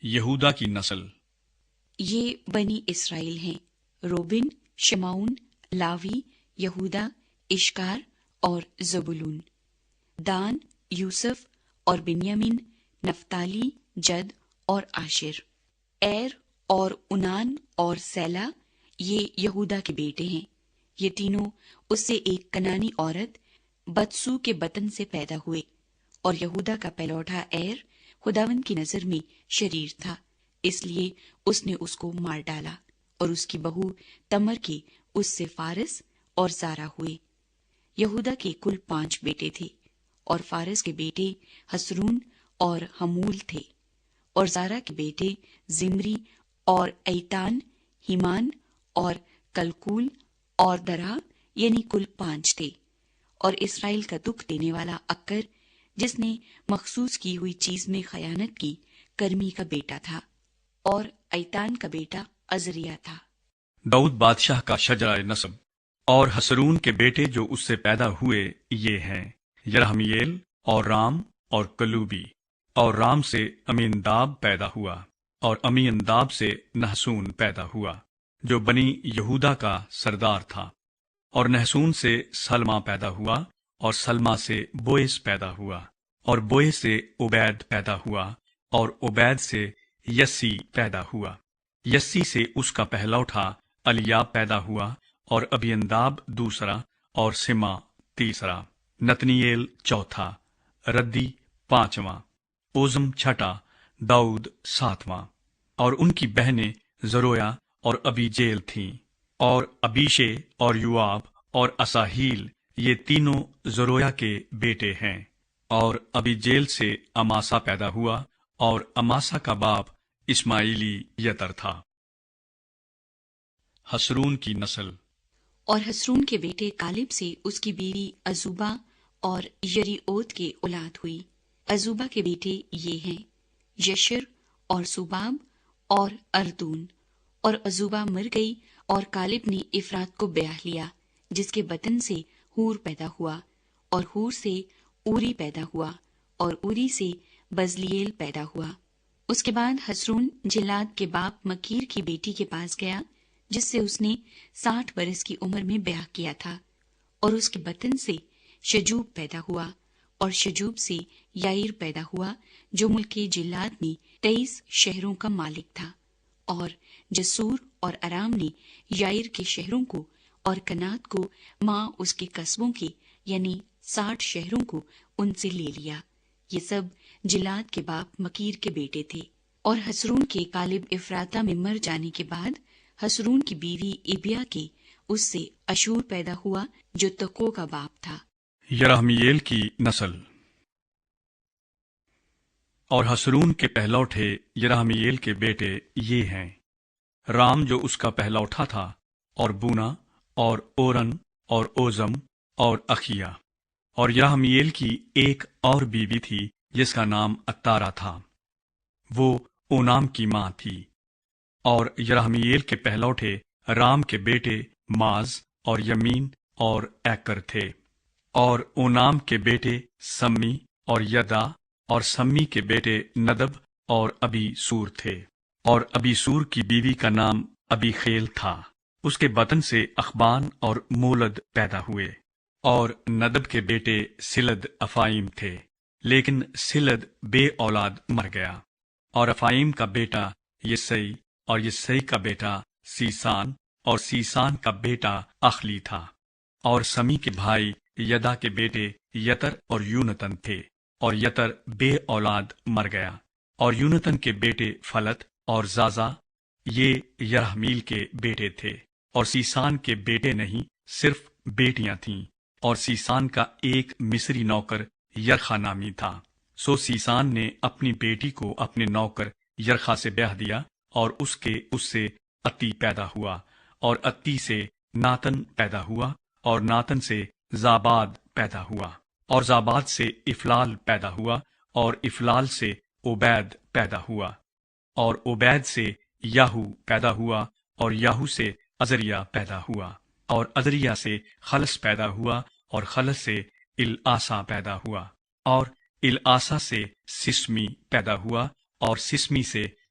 یہودا کی نسل۔ یہ بنی اسرائیل ہیں: روبن، شمعون، لاوی، یہودا، اشکار اور زبولون۔ دان، یوسف اور بنیامین، نفتالی، جد اور آشر۔ ایر اور اونان اور سیلا یہ یہودا کے بیٹے ہیں۔ یہ تینوں اس سے ایک کنانی عورت بدسو کے بطن سے پیدا ہوئے، اور یہودا کا پہلوٹا ایر خداوند کی نظر میں شریر تھا، اس لیے اس نے اس کو مار ڈالا، اور اس کی بہو تمر کے اس سے فارس اور زارا ہوئے۔ یہودا کے کل 5 بیٹے تھے، اور فارس کے بیٹے حسرون اور حمول تھے، اور زارا کے بیٹے زمری اور ایتان، ہیمان اور کلکول اور درا، یعنی کل 5 تھے۔ اور اسرائیل کا دکھ دینے والا اکر، جس نے مخصوص کی ہوئی چیز میں خیانت کی، کرمی کا بیٹا تھا، اور ایتان کا بیٹا عزریا تھا۔ داؤد بادشاہ کا شجرہ نسب۔ اور حسرون کے بیٹے جو اس سے پیدا ہوئے یہ ہیں: یرحمیل اور رام اور کلوبی۔ اور رام سے امیناداب پیدا ہوا، اور امیناداب سے نحسون پیدا ہوا جو بنی یہودا کا سردار تھا۔ اور نحسون سے سلمہ پیدا ہوا، اور سلمہ سے بوئز پیدا ہوا، اور بوئز سے عبید پیدا ہوا، اور عبید سے یسی پیدا ہوا۔ یسی سے اس کا پہلوٹا الیاب پیدا ہوا، اور ابینداب دوسرا، اور سما تیسرا، نتنییل چوتھا، ردی 5واں، اوزم 6، داؤد 7واں۔ اور ان کی بہنیں زرویا اور ابیجیل تھیں۔ اور ابیشے اور یوآب اور اساہیل یہ تینوں زرویا کے بیٹے ہیں۔ اور ابیجیل سے اماسا پیدا ہوا، اور اماسا کا باپ اسماعیلی یتر تھا۔ حسرون کی نسل۔ اور حسرون کے بیٹے کالب سے اس کی بیوی عزوبا اور یریعوت کے اولاد ہوئی۔ عزوبا کے بیٹے یہ ہیں: یشر اور سوباب اور اردون۔ اور عزوبا مر گئی، اور کالب نے افرات کو بیاہ لیا، جس کے بطن سے ہور پیدا ہوا، اور ہور سے اوری پیدا ہوا، اور اوری سے بزلیل پیدا ہوا۔ اس کے بعد حسرون جلاد کے باپ مکیر کی بیٹی کے پاس گیا، جس سے اس نے 60 برس کی عمر میں بیاہ کیا تھا، اور اس کے بطن سے شجوب پیدا ہوا، اور شجوب سے یائر پیدا ہوا، جو ملک جلاد میں 23 شہروں کا مالک تھا۔ اور جسور اور ارام نے یائر کے شہروں کو اور کنات کو ماں اس کے قصبوں کے، یعنی 60 شہروں کو ان سے لے لیا۔ یہ سب جلاد کے باپ مکیر کے بیٹے تھے۔ اور حسرون کے کالب افراتا میں مر جانے کے بعد حسرون کی بیوی ابیا کے اس سے اشور پیدا ہوا، جو تقو کا باپ تھا۔ یرحمیل کی نسل۔ اور حسرون کے پہلوٹے یرحمیل کے بیٹے یہ ہیں: رام جو اس کا پہلوٹا تھا، اور بونا اور اورن اور اوزم اور اخیا۔ اور یرحمیل کی ایک اور بیوی تھی جس کا نام اتارا تھا، وہ اونام کی ماں تھی۔ اور یرحمیل کے پہلوٹے رام کے بیٹے ماز اور یمین اور ایکر تھے۔ اور اونام کے بیٹے سمی اور یدا، اور سمی کے بیٹے ندب اور ابی سور تھے۔ اور ابی سور کی بیوی کا نام ابی خیل تھا، اس کے بطن سے اخبان اور مولد پیدا ہوئے۔ اور ندب کے بیٹے سلد افائیم تھے، لیکن سلد بے اولاد مر گیا۔ اور افائیم کا بیٹا یسئی، اور یسئی کا بیٹا سیسان، اور سیسان کا بیٹا اخلی تھا۔ اور سمی کے بھائی یدا کے بیٹے یتر اور یونتن تھے، اور یتر بے اولاد مر گیا۔ اور یونتن کے بیٹے فلت اور زازا یہ یرحمیل کے بیٹے تھے۔ اور سیسان کے بیٹے نہیں، صرف بیٹیاں تھیں۔ اور سیسان کا ایک مصری نوکر یرخا نامی تھا۔ سو سیسان نے اپنی بیٹی کو اپنے نوکر یرخا سے بیاہ دیا، اور اس سے اتی پیدا ہوا، اور اتی سے ناتن پیدا ہوا، اور ناتن سے زاباد پیدا ہوا، اور زاباد سے افلال پیدا ہوا، اور افلال سے عبید پیدا ہوا، اور عبید سے یاہو پیدا ہوا، اور یاہو سے عزریا پیدا ہوا، اور عزریا سے خلس پیدا ہوا، اور خلس سے الآسا پیدا ہوا، اور الآسا سے سسمی پیدا ہوا، اور سسمی سے